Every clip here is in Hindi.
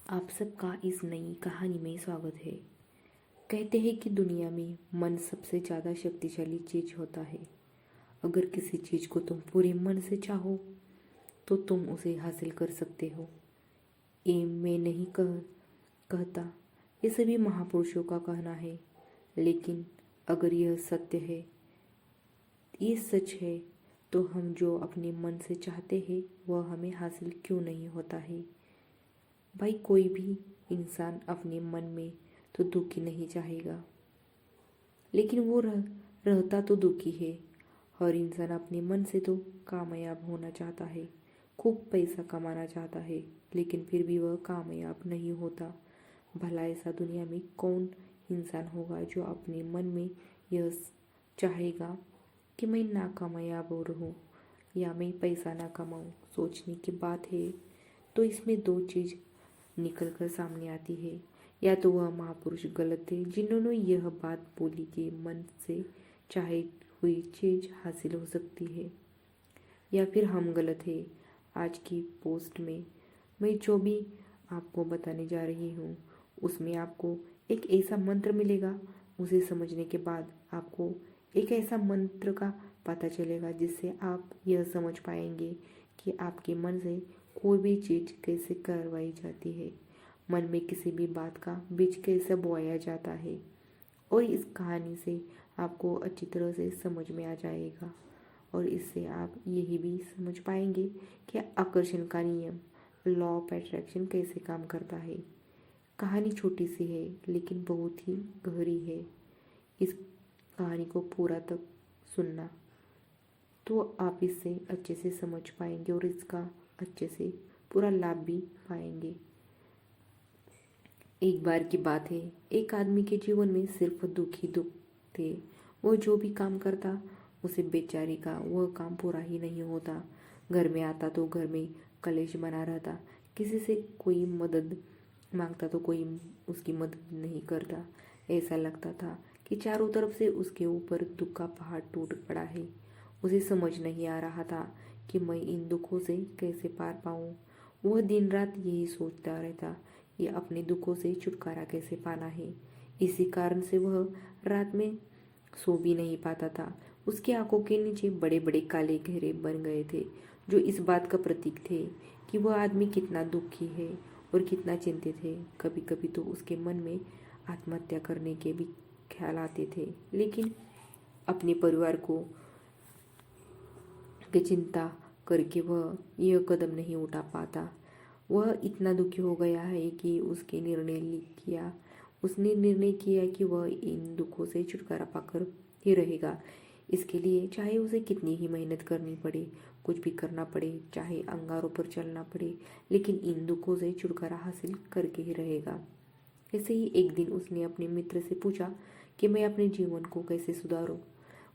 आप सबका इस नई कहानी में स्वागत है। कहते हैं कि दुनिया में मन सबसे ज़्यादा शक्तिशाली चीज होता है। अगर किसी चीज को तुम पूरे मन से चाहो तो तुम उसे हासिल कर सकते हो। ये मैं नहीं कहता, ये सभी महापुरुषों का कहना है। लेकिन अगर यह सत्य है, ये सच है, तो हम जो अपने मन से चाहते हैं वह हमें हासिल क्यों नहीं होता है। भाई, कोई भी इंसान अपने मन में तो दुखी नहीं चाहेगा, लेकिन वो रहता तो दुखी है। हर इंसान अपने मन से तो कामयाब होना चाहता है, खूब पैसा कमाना चाहता है, लेकिन फिर भी वह कामयाब नहीं होता। भला ऐसा दुनिया में कौन इंसान होगा जो अपने मन में यह चाहेगा कि मैं नाकामयाब हो रहूं या मैं पैसा ना कमाऊं। सोचने की बात है। तो इसमें दो चीज निकल कर सामने आती है। या तो वह महापुरुष गलत थे जिन्होंने यह बात बोली कि मन से चाहे हुई चीज हासिल हो सकती है, या फिर हम गलत है। आज की पोस्ट में मैं जो भी आपको बताने जा रही हूँ उसमें आपको एक ऐसा मंत्र मिलेगा। उसे समझने के बाद आपको एक ऐसा मंत्र का पता चलेगा जिससे आप यह समझ पाएंगे कि आपके मन से कोई भी चीज कैसे करवाई जाती है, मन में किसी भी बात का बीज कैसे बोया जाता है। और इस कहानी से आपको अच्छी तरह से समझ में आ जाएगा। और इससे आप यही भी समझ पाएंगे कि आकर्षण का नियम, लॉ ऑफ अट्रैक्शन, कैसे काम करता है। कहानी छोटी सी है लेकिन बहुत ही गहरी है। इस कहानी को पूरा तक सुनना तो आप इससे अच्छे से समझ पाएंगे और इसका अच्छे से पूरा लाभ भी पाएंगे। एक बार की बात है, एक आदमी के जीवन में सिर्फ दुख ही दुख थे। वो जो भी काम करता उसे बेचारे का वह काम पूरा ही नहीं होता। घर में आता तो घर में कलेश बना रहता, किसी से कोई मदद मांगता तो कोई उसकी मदद नहीं करता। ऐसा लगता था कि चारों तरफ से उसके ऊपर दुख का पहाड़ टूट पड़ा है। उसे समझ नहीं आ रहा था कि मैं इन दुखों से कैसे पार पाऊं। वह दिन रात यही सोचता रहता, ये अपने दुखों से छुटकारा कैसे पाना है। इसी कारण से वह रात में सो भी नहीं पाता था। उसकी आंखों के नीचे बड़े बड़े काले घेरे बन गए थे, जो इस बात का प्रतीक थे कि वह आदमी कितना दुखी है और कितना चिंतित है। कभी कभी तो उसके मन में आत्महत्या करने के भी ख्याल आते थे, लेकिन अपने परिवार को की चिंता करके वह यह कदम नहीं उठा पाता। वह इतना दुखी हो गया है कि उसने निर्णय किया कि वह इन दुखों से छुटकारा पाकर ही रहेगा। इसके लिए चाहे उसे कितनी ही मेहनत करनी पड़े, कुछ भी करना पड़े, चाहे अंगारों पर चलना पड़े, लेकिन इन दुखों से छुटकारा हासिल करके ही रहेगा। ऐसे ही एक दिन उसने अपने मित्र से पूछा कि मैं अपने जीवन को कैसे सुधारूं।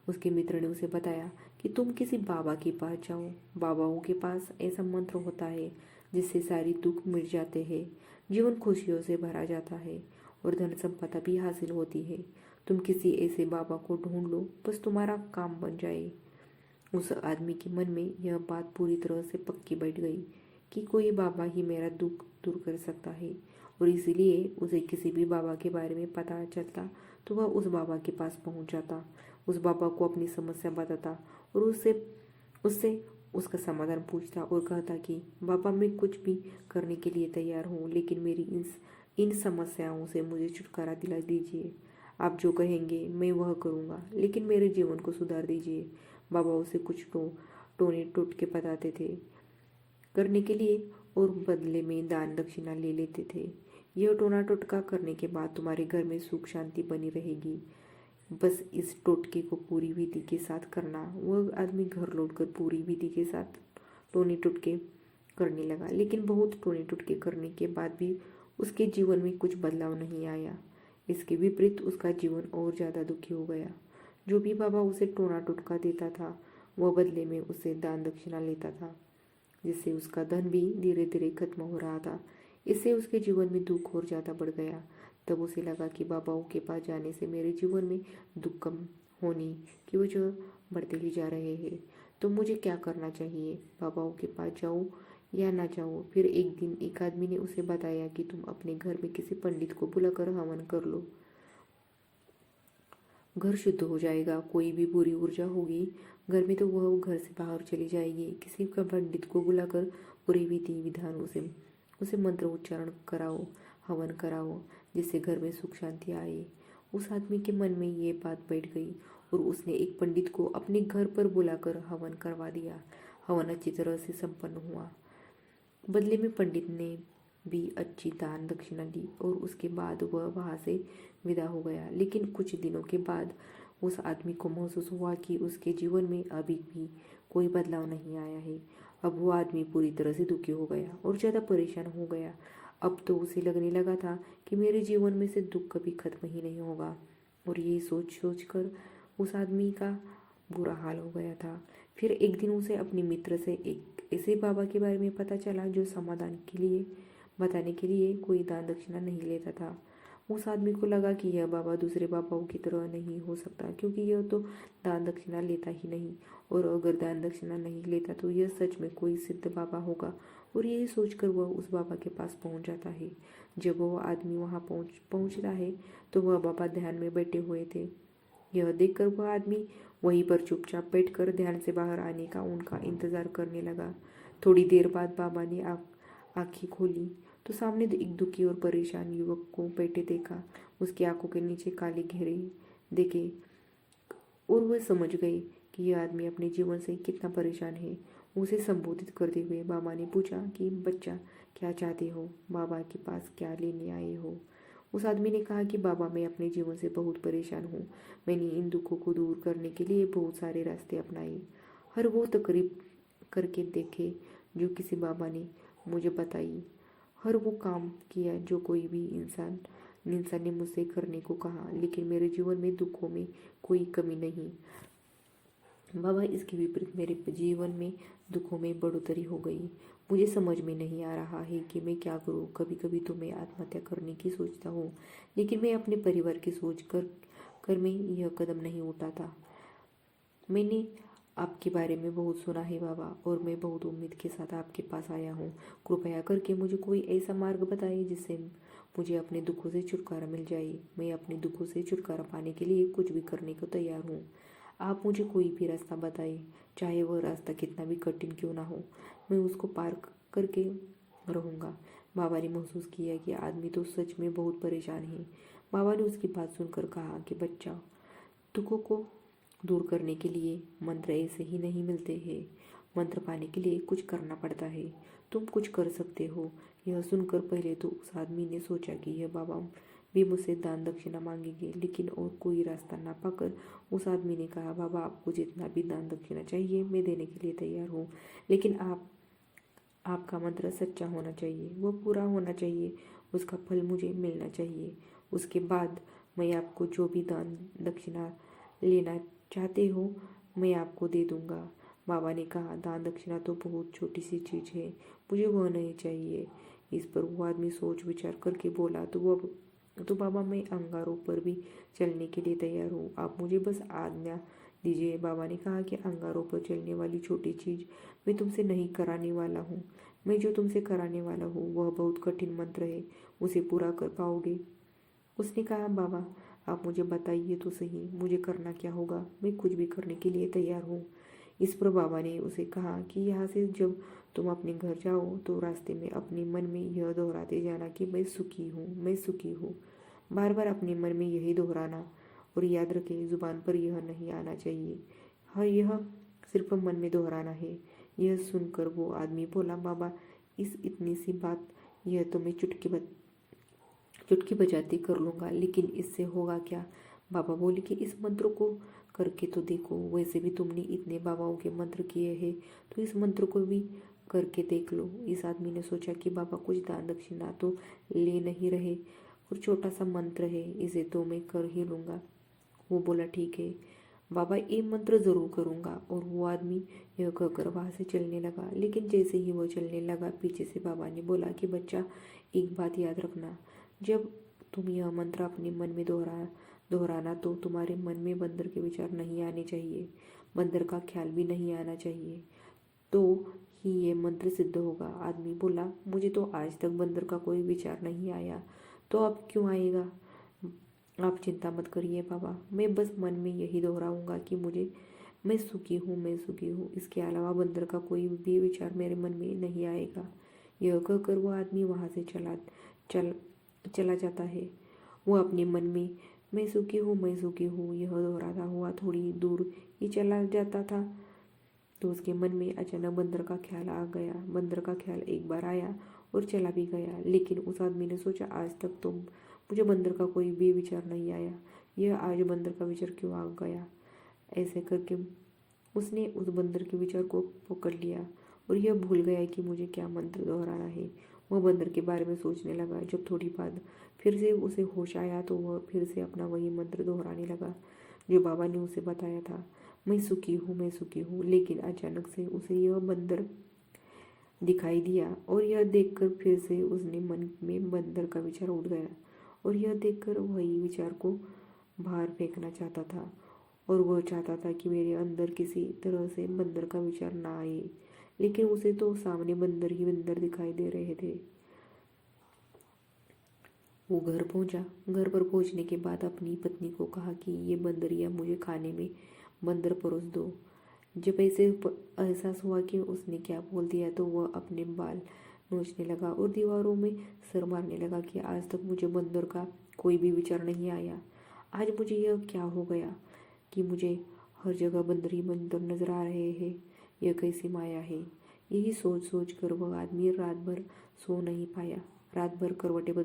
उसके मित्र ने उसे बताया कि तुम किसी बाबा के पास जाओ। बाबाओं के पास ऐसा मंत्र होता है जिससे सारी दुख मिट जाते हैं, जीवन खुशियों से भरा जाता है और धन संपदा भी हासिल होती है। तुम किसी ऐसे बाबा को ढूंढ लो, बस तुम्हारा काम बन जाए। उस आदमी के मन में यह बात पूरी तरह से पक्की बैठ गई कि कोई बाबा ही मेरा दुख दूर कर सकता है, और इसीलिए उसे किसी भी बाबा के बारे में पता चलता तो वह उस बाबा के पास पहुंच जाता, उस बाबा को अपनी समस्या बताता और उससे उससे उसका समाधान पूछता और कहता कि बाबा, मैं कुछ भी करने के लिए तैयार हूँ, लेकिन मेरी इन समस्याओं से मुझे छुटकारा दिला दीजिए। आप जो कहेंगे मैं वह करूँगा, लेकिन मेरे जीवन को सुधार दीजिए। बाबा उसे कुछ टोने टोटके बताते थे करने के लिए और बदले में दान दक्षिणा ले लेते थे। यह टोना टोटका करने के बाद तुम्हारे घर में सुख शांति बनी रहेगी। बस इस टोटके को पूरी विधि के साथ करना। वह आदमी घर लौटकर पूरी विधि के साथ टोने टोटके करने लगा, लेकिन बहुत टोने टोटके करने के बाद भी उसके जीवन में कुछ बदलाव नहीं आया। इसके विपरीत उसका जीवन और ज़्यादा दुखी हो गया। जो भी बाबा उसे टोना टोटका देता था वह बदले में उससे दान दक्षिणा लेता था, जिससे उसका धन भी धीरे धीरे खत्म हो रहा था। इससे उसके जीवन में दुख और ज़्यादा बढ़ गया। तब उसे लगा कि बाबाओं के पास जाने से मेरे जीवन में दुख कम होने की वजह बढ़ते ही जा रहे हैं, तो मुझे क्या करना चाहिए? बाबाओं के पास जाऊं या ना चाहो। फिर एक दिन एक आदमी ने उसे बताया कि तुम अपने घर में किसी पंडित को बुलाकर हवन कर लो, घर शुद्ध हो जाएगा। कोई भी बुरी ऊर्जा होगी घर में तो वह घर से बाहर चली जाएगी। किसी का पंडित को बुलाकर पूरे विधि विधानों से उसे मंत्र उच्चारण कराओ, हवन कराओ, जिससे घर में सुख शांति आए। उस आदमी के मन में ये बात बैठ गई और उसने एक पंडित को अपने घर पर बुलाकर हवन करवा दिया। हवन अच्छी तरह से संपन्न हुआ। बदले में पंडित ने भी अच्छी दान दक्षिणा दी और उसके बाद वह वहां से विदा हो गया। लेकिन कुछ दिनों के बाद उस आदमी को महसूस हुआ कि उसके जीवन में अभी भी कोई बदलाव नहीं आया है। अब वो आदमी पूरी तरह से दुखी हो गया और ज़्यादा परेशान हो गया। अब तो उसे लगने लगा था कि मेरे जीवन में से दुख कभी खत्म ही नहीं होगा। और यही सोच सोच कर उस आदमी का बुरा हाल हो गया था। फिर एक दिन उसे अपने मित्र से एक ऐसे बाबा के बारे में पता चला जो समाधान के लिए बताने के लिए कोई दान दक्षिणा नहीं लेता था। उस आदमी को लगा कि यह बाबा दूसरे बाबाओं की तरह नहीं हो सकता, क्योंकि यह तो दान दक्षिणा लेता ही नहीं, और अगर दान दक्षिणा नहीं लेता तो यह सच में कोई सिद्ध बाबा होगा। और यही सोचकर वह उस बाबा के पास पहुंच जाता है। जब वह आदमी वहां पहुंचता है तो वह बाबा ध्यान में बैठे हुए थे। यह देखकर वह आदमी वहीं पर चुपचाप बैठकर ध्यान से बाहर आने का उनका इंतजार करने लगा। थोड़ी देर बाद बाबा ने आंखें खोली तो सामने एक दुखी और परेशान युवक को बैठे देखा। उसकी आंखों के नीचे काले घेरे देखे और वह समझ गए कि यह आदमी अपने जीवन से कितना परेशान है। उसे संबोधित करते हुए बाबा ने पूछा कि बच्चा, क्या चाहते हो? बाबा के पास क्या लेने आए हो? उस आदमी ने कहा कि बाबा, मैं अपने जीवन से बहुत परेशान हूँ। मैंने इन दुखों को दूर करने के लिए बहुत सारे रास्ते अपनाए, हर वो तकरीब करके देखे जो किसी बाबा ने मुझे बताई, हर वो काम किया जो कोई भी इंसान ने मुझसे करने को कहा, लेकिन मेरे जीवन में दुखों में कोई कमी नहीं। बाबा, इसके विपरीत मेरे जीवन में दुखों में बढ़ोतरी हो गई। मुझे समझ में नहीं आ रहा है कि मैं क्या करूं। कभी कभी तो मैं आत्महत्या करने की सोचता हूँ, लेकिन मैं अपने परिवार की सोच कर मैं यह कदम नहीं उठाता। मैंने आपके बारे में बहुत सुना है बाबा, और मैं बहुत उम्मीद के साथ आपके पास आया हूँ। कृपया करके मुझे कोई ऐसा मार्ग बताइए जिससे मुझे अपने दुखों से छुटकारा मिल जाए। मैं अपने दुखों से छुटकारा पाने के लिए कुछ भी करने को तैयार हूँ। आप मुझे कोई भी रास्ता बताइए, चाहे वह रास्ता कितना भी कठिन क्यों ना हो, मैं उसको पार करके रहूँगा। बाबा ने महसूस किया कि आदमी तो सच में बहुत परेशान है। बाबा ने उसकी बात सुनकर कहा कि बच्चा, दुखों को दूर करने के लिए मंत्र ऐसे ही नहीं मिलते हैं। मंत्र पाने के लिए कुछ करना पड़ता है। तुम कुछ कर सकते हो। यह सुनकर पहले तो उस आदमी ने सोचा कि यह बाबा भी मुझसे दान दक्षिणा मांगेंगे, लेकिन और कोई रास्ता ना पाकर उस आदमी ने कहा, बाबा, आपको जितना भी दान दक्षिणा चाहिए मैं देने के लिए तैयार हूँ, लेकिन आपका मंत्र सच्चा होना चाहिए, वह पूरा होना चाहिए, उसका फल मुझे मिलना चाहिए। उसके बाद मैं आपको जो भी दान दक्षिणा लेना चाहते हो मैं आपको दे दूंगा। बाबा ने कहा, दान दक्षिणा तो बहुत छोटी सी चीज़ है, मुझे वह नहीं चाहिए। इस पर वो आदमी सोच विचार करके बोला, तो बाबा, मैं अंगारों पर भी चलने के लिए तैयार हूँ, आप मुझे बस आज्ञा दीजिए। बाबा ने कहा कि अंगारों पर चलने वाली छोटी चीज़ मैं तुमसे नहीं कराने वाला हूँ। मैं जो तुमसे कराने वाला हूँ वह बहुत कठिन मंत्र है, उसे पूरा कर पाओगे? उसने कहा, बाबा, आप मुझे बताइए तो सही, मुझे करना क्या होगा? मैं कुछ भी करने के लिए तैयार हूँ। इस पर बाबा ने उसे कहा कि यहाँ से जब तुम अपने घर जाओ तो रास्ते में अपने मन में यह दोहराते जाना कि मैं सुखी हूँ, मैं सुखी हूँ। बार बार अपने मन में यही दोहराना, और याद रखें, जुबान पर यह नहीं आना चाहिए। हाँ, यह सिर्फ मन में दोहराना है। यह सुनकर वो आदमी बोला, बाबा, इस इतनी सी बात यह तो मैं चुटकी बजाते कर लूँगा, लेकिन इससे होगा क्या? बाबा बोले कि इस मंत्र को करके तो देखो। वैसे भी तुमने इतने बाबाओं के मंत्र किए हैं, तो इस मंत्र को भी करके देख लो। इस आदमी ने सोचा कि बाबा कुछ दान दक्षिणा तो ले नहीं रहे, और छोटा सा मंत्र है, इसे तो मैं कर ही लूँगा। वो बोला, ठीक है बाबा, ये मंत्र जरूर करूँगा। और वो आदमी यह कहकर वहाँ से चलने लगा। लेकिन जैसे ही वो चलने लगा, पीछे से बाबा ने बोला कि बच्चा, एक बात याद रखना, जब तुम यह मंत्र अपने मन में दोहराना तो तुम्हारे मन में बंदर के विचार नहीं आने चाहिए, बंदर का ख्याल भी नहीं आना चाहिए। तो ही ये मंत्र सिद्ध होगा। आदमी बोला, मुझे तो आज तक बंदर का कोई विचार नहीं आया, तो अब क्यों आएगा? आप चिंता मत करिए बाबा, मैं बस मन में यही दोहराऊंगा कि मैं सुखी हूँ, मैं सुखी हूँ। इसके अलावा बंदर का कोई भी विचार मेरे मन में नहीं आएगा। यह कहकर वो आदमी वहाँ से चल चला जाता है। वो अपने मन में मैं सुखी हूँ, मैं सुखी हूँ यह दोहराता हुआ थोड़ी दूर ही चला जाता था, तो उसके मन में अचानक बंदर का ख्याल आ गया। बंदर का ख्याल एक बार आया और चला भी गया, लेकिन उस आदमी ने सोचा, आज तक तो मुझे बंदर का कोई भी विचार नहीं आया, यह आज बंदर का विचार क्यों आ गया? ऐसे करके उसने उस बंदर के विचार को पकड़ लिया और यह भूल गया कि मुझे क्या मंत्र दोहराना है। वह बंदर के बारे में सोचने लगा। जब थोड़ी बाद फिर से उसे होश आया तो वह फिर से अपना वही मंत्र दोहराने लगा जो बाबा ने उसे बताया था, मैं सुखी हूँ, मैं सुखी हूँ। लेकिन अचानक से उसे यह बंदर दिखाई दिया और यह देखकर फिर से उसने मन में बंदर का विचार उठ गया और यह देखकर वही विचार को बाहर फेंकना चाहता था और वह चाहता था कि मेरे अंदर किसी तरह से बंदर का विचार ना आए, लेकिन उसे तो सामने बंदर ही बंदर दिखाई दे रहे थे। वो घर पहुंचा। घर पर पहुंचने के बाद अपनी पत्नी को कहा कि ये बंदरिया मुझे खाने में बंदर परोस दो। जब ऐसे एहसास हुआ कि उसने क्या बोल दिया तो वह अपने बाल नोचने लगा और दीवारों में सर मारने लगा कि आज तक मुझे बंदर का कोई भी विचार नहीं आया। आज मुझे यह क्या हो गया कि मुझे हर जगह बंदर ही बंदर नजर आ रहे हैं? यह कैसी माया है? यही सोच सोच कर वह आदमी रात भर सो नहीं पाया। रात भर करवटें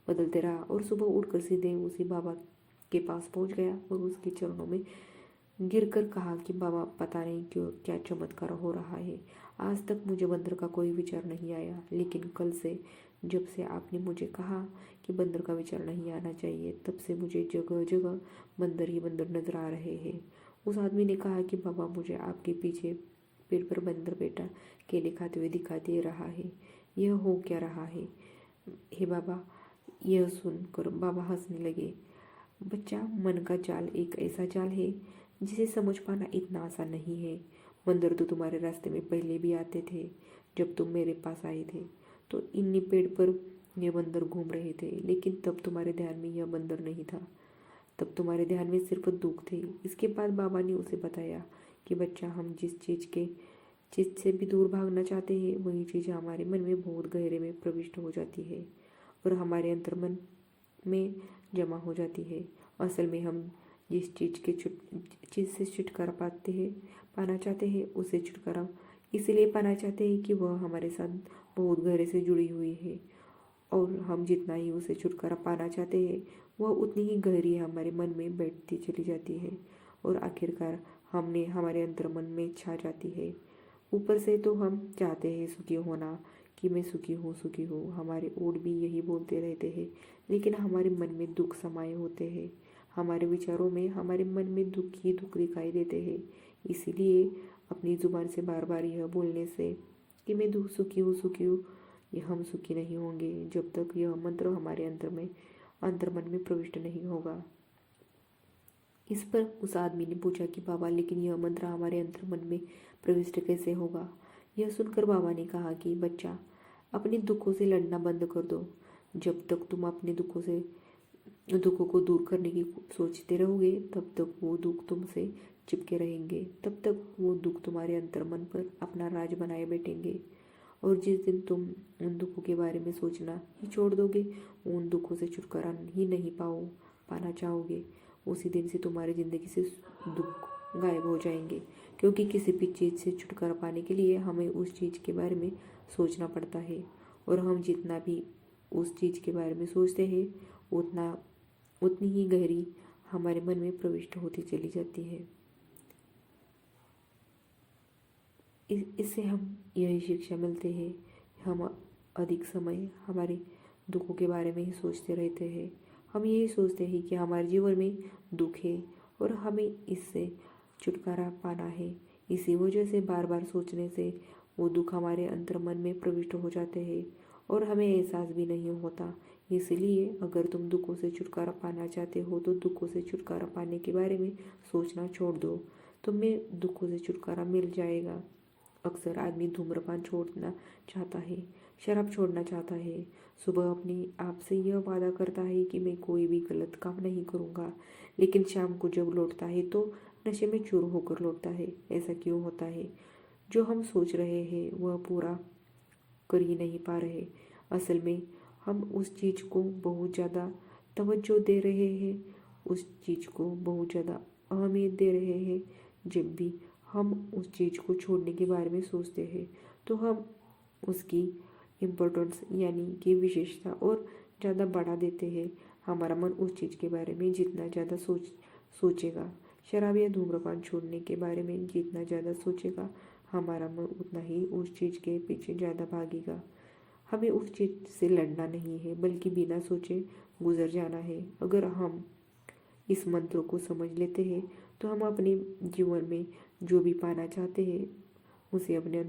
बदलते रहा और सुबह उठकर सीधे उसी बाबा के पास पहुंच गया और उसके चरणों में गिरकर कहा कि बाबा, पता नहीं क्यों क्या चमत्कार हो रहा है, आज तक मुझे बंदर का कोई विचार नहीं आया, लेकिन कल से जब से आपने मुझे कहा कि बंदर का विचार नहीं आना चाहिए, तब से मुझे जगह जगह बंदर ही बंदर नजर आ रहे हैं। उस आदमी ने कहा कि बाबा, मुझे आपके पीछे पेड़ पर बंदर बेटा केले खाते हुए दिखाई दे रहा है, यह हो क्या रहा है? हे बाबा, यह सुनकर बाबा हंसने लगे। बच्चा, मन का जाल एक ऐसा जाल है जिसे समझ पाना इतना आसान नहीं है। बंदर तो तुम्हारे रास्ते में पहले भी आते थे। जब तुम मेरे पास आए थे तो इन्हीं पेड़ पर यह बंदर घूम रहे थे, लेकिन तब तुम्हारे ध्यान में यह बंदर नहीं था, तब तुम्हारे ध्यान में सिर्फ दुख थे। इसके बाद बाबा ने उसे बताया कि बच्चा, हम जिस चीज से भी दूर भागना चाहते हैं, वही चीज़ हमारे मन में बहुत गहरे में प्रविष्ट हो जाती है और हमारे अंतर्मन में जमा हो जाती है। असल में हम जिस चीज़ से छुटकारा पाना चाहते हैं, उसे छुटकारा इसलिए पाना चाहते हैं कि वह हमारे साथ बहुत गहरे से जुड़ी हुई है, और हम जितना ही उसे छुटकारा पाना चाहते हैं, वह उतनी ही गहरी हमारे मन में बैठती चली जाती है और आखिरकार हमारे अंतर्मन में छा जाती है। ऊपर से तो हम चाहते हैं सुखी होना, कि मैं सुखी हूँ, सुखी हूँ, हमारे ओठ भी यही बोलते रहते हैं, लेकिन हमारे मन में दुख समाये होते हैं। हमारे विचारों में हमारे मन में दुख ही दुख दिखाई देते हैं। इसीलिए अपनी जुबान से बार बार यह बोलने से कि मैं सुखी हूँ, सुखी हूँ, यह हम सुखी नहीं होंगे जब तक यह मंत्र हमारे अंतर्मन में प्रविष्ट नहीं होगा। इस पर उस आदमी ने पूछा कि बाबा, लेकिन यह मंत्र हमारे अंतर्मन में प्रविष्ट कैसे होगा? यह सुनकर बाबा ने कहा कि बच्चा, अपने दुखों से लड़ना बंद कर दो। जब तक तुम अपने दुखों को दूर करने की सोचते रहोगे, तब तक वो दुख तुमसे चिपके रहेंगे, तब तक वो दुख तुम्हारे अंतर्मन पर अपना राज बनाए बैठेंगे। और जिस दिन तुम उन दुखों के बारे में सोचना ही छोड़ दोगे, उन दुखों से छुटकारा ही नहीं पाना चाहोगे, उसी दिन से तुम्हारी जिंदगी से दुख गायब हो जाएंगे। क्योंकि किसी भी चीज़ से छुटकारा पाने के लिए हमें उस चीज़ के बारे में सोचना पड़ता है, और हम जितना भी उस चीज़ के बारे में सोचते हैं, उतनी ही गहरी हमारे मन में प्रविष्ट होती चली जाती है। इससे हम यही शिक्षा मिलते हैं, हम अधिक समय हमारे दुखों के बारे में ही सोचते रहते हैं। हम यही सोचते हैं कि हमारे जीवन में दुख है और हमें इससे छुटकारा पाना है। इसी वजह से बार बार सोचने से वो दुख हमारे अंतर्मन में प्रविष्ट हो जाते हैं और हमें एहसास भी नहीं होता। इसलिए अगर तुम दुखों से छुटकारा पाना चाहते हो तो दुखों से छुटकारा पाने के बारे में सोचना छोड़ दो, तुम्हें दुखों से छुटकारा मिल जाएगा। अक्सर आदमी धूम्रपान छोड़ना चाहता है, शराब छोड़ना चाहता है, सुबह अपने आप से यह वादा करता है कि मैं कोई भी गलत काम नहीं करूँगा, लेकिन शाम को जब लौटता है तो नशे में चूर होकर लौटता है। ऐसा क्यों होता है? जो हम सोच रहे हैं वह पूरा कर ही नहीं पा रहे। असल में हम उस चीज़ को बहुत ज़्यादा तवज्जो दे रहे हैं, उस चीज़ को बहुत ज़्यादा अहमियत दे रहे हैं। जब भी हम उस चीज़ को छोड़ने के बारे में सोचते हैं तो हम उसकी इम्पोर्टेंस यानी कि विशेषता और ज़्यादा बढ़ा देते हैं। हमारा मन उस चीज़ के बारे में जितना ज़्यादा सोचेगा, शराब या धूम्रपान छोड़ने के बारे में जितना ज़्यादा सोचेगा, हमारा मन उतना ही उस चीज़ के पीछे ज़्यादा भागेगा। हमें उस चीज़ से लड़ना नहीं है, बल्कि बिना सोचे गुजर जाना है। अगर हम इस मंत्र को समझ लेते हैं तो हम अपने जीवन में जो भी पाना चाहते हैं उसे अपने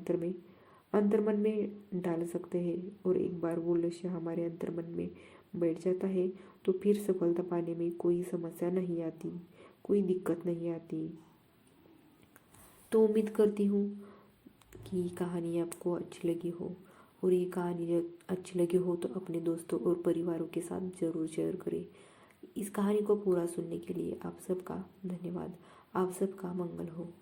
अंतर्मन में डाल सकते हैं। और एक बार वो लक्ष्य हमारे अंतर्मन में बैठ जाता है तो फिर सफलता पाने में कोई समस्या नहीं आती, कोई दिक्कत नहीं आती। तो उम्मीद करती हूँ कि कहानी आपको अच्छी लगी हो, और ये कहानी जब अच्छी लगी हो तो अपने दोस्तों और परिवारों के साथ ज़रूर शेयर करें। इस कहानी को पूरा सुनने के लिए आप सबका धन्यवाद। आप सबका मंगल हो।